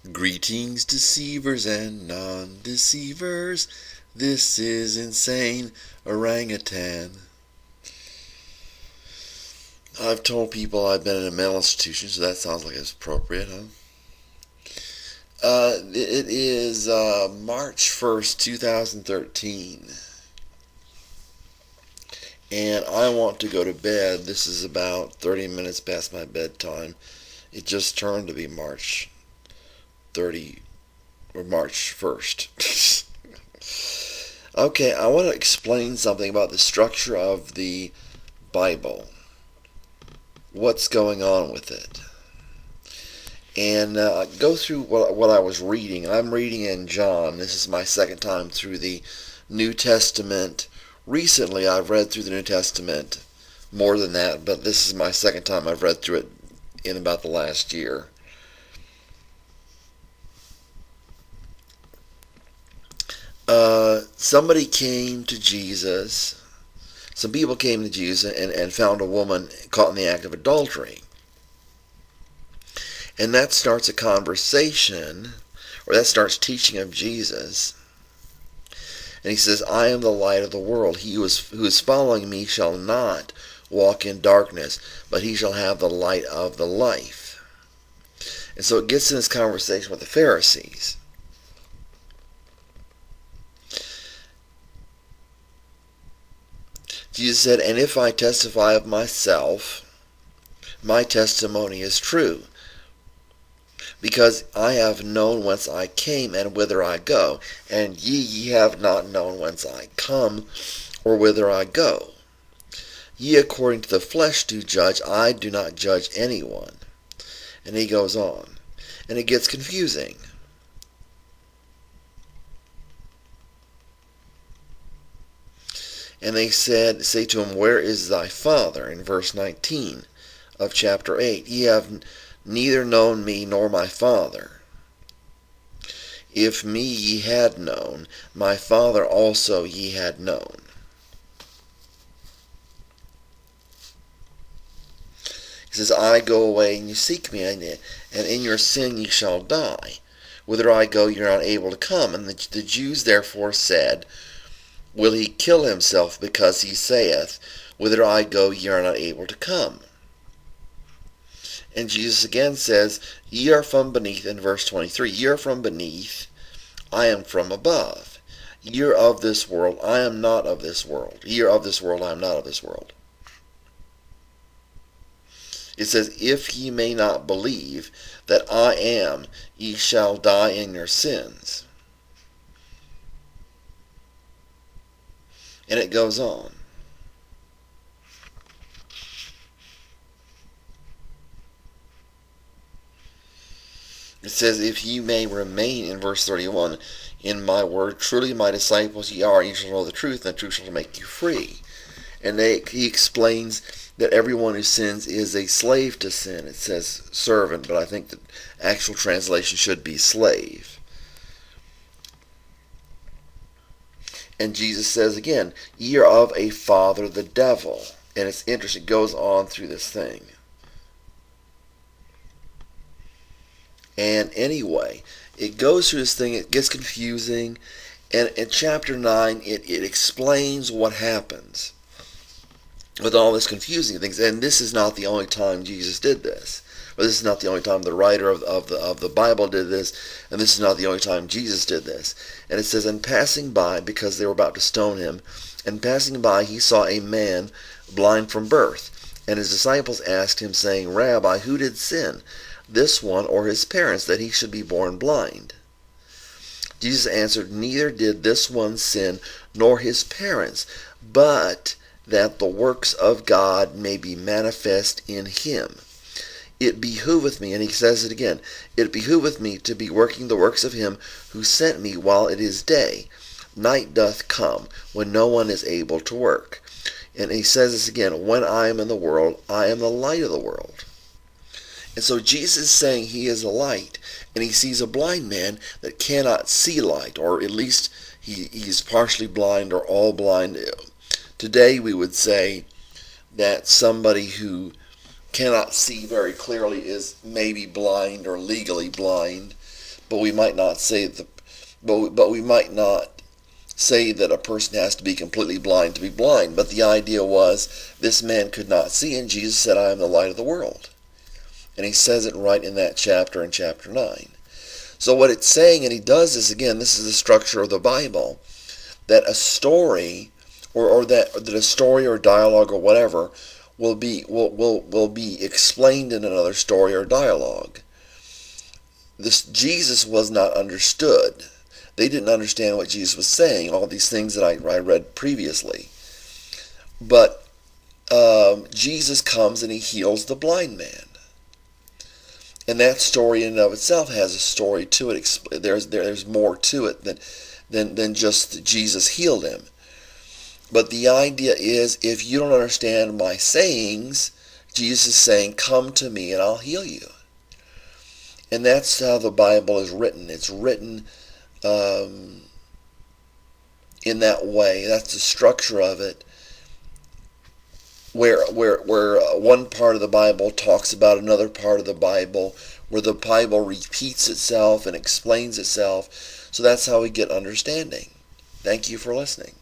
Greetings, deceivers and non-deceivers. This is Insane Orangutan. I've told people I've been in a mental institution, so that sounds like it's appropriate, huh? It is March 1st, 2013, and I want to go to bed. This is about 30 minutes past my bedtime. It just turned to be March 30 or March 1st. Okay, I want to explain something about the structure of the Bible. What's going on with it? And go through what I was reading. I'm reading in John. This is my second time through the New Testament. Recently, I've read through the New Testament more than that, but this is my second time I've read through it in about the last year. Somebody came to Jesus. Some people came to Jesus and found a woman caught in the act of adultery. And that starts a conversation, or that starts teaching of Jesus. And he says, I am the light of the world. He who is following me shall not walk in darkness, but he shall have the light of the life. And so it gets in this conversation with the Pharisees. Jesus said, and if I testify of myself, my testimony is true, because I have known whence I came and whither I go, and ye have not known whence I come or whither I go. Ye according to the flesh do judge, I do not judge anyone. And he goes on, and it gets confusing. And they say to him, where is thy Father? In verse 19 of chapter 8, ye have neither known me nor my Father. If me ye had known, my Father also ye had known. He says, I go away and you seek me, and in your sin ye shall die. Whither I go ye are not able to come. And the Jews therefore said, will he kill himself, because he saith, whither I go ye are not able to come? And Jesus again says, ye are from beneath, in verse 23, ye are from beneath, I am from above. Ye are of this world, I am not of this world. Ye are of this world, I am not of this world. It says, if ye may not believe that I am, ye shall die in your sins. And it goes on. It says, if ye may remain, in verse 31, in my word, truly my disciples ye are, ye shall know the truth, and the truth shall make you free. And he explains that everyone who sins is a slave to sin. It says servant, but I think the actual translation should be slave. And Jesus says again, ye are of a father, the devil. And it's interesting, it goes on through this thing. And anyway, it goes through this thing, it gets confusing, and in chapter 9, it explains what happens with all this confusing things. And this is not the only time Jesus did this. Or this is not the only time the writer of the Bible did this, and this is not the only time Jesus did this. And it says, and passing by, because they were about to stone him, and passing by he saw a man blind from birth. And his disciples asked him, saying, Rabbi, who did sin, this one or his parents, that he should be born blind? Jesus answered, neither did this one sin, nor his parents, but that the works of God may be manifest in him. It behoveth me, and he says it again, it behoveth me to be working the works of him who sent me while it is day. Night doth come, when no one is able to work. And he says this again, when I am in the world, I am the light of the world. And so Jesus is saying he is a light, and he sees a blind man that cannot see light, or at least he's partially blind or all blind. Today we would say that somebody who cannot see very clearly is maybe blind or legally blind. but we might not say but we might not say that a person has to be completely blind to be blind. But the idea was this man could not see, and Jesus said, I am the light of the world. And he says it right in that chapter, in chapter 9. So what it's saying, and he does this again, this is the structure of the Bible, that a story, or that a story or dialogue or whatever will be explained in another story or dialogue. This Jesus was not understood. They didn't understand what Jesus was saying, all these things that I read previously. But Jesus comes and he heals the blind man. And that story in and of itself has a story to it. There's more to it than just Jesus healed him. But the idea is, if you don't understand my sayings, Jesus is saying, come to me and I'll heal you. And that's how the Bible is written. It's written in that way. That's the structure of it. Where one part of the Bible talks about another part of the Bible, where the Bible repeats itself and explains itself. So that's how we get understanding. Thank you for listening.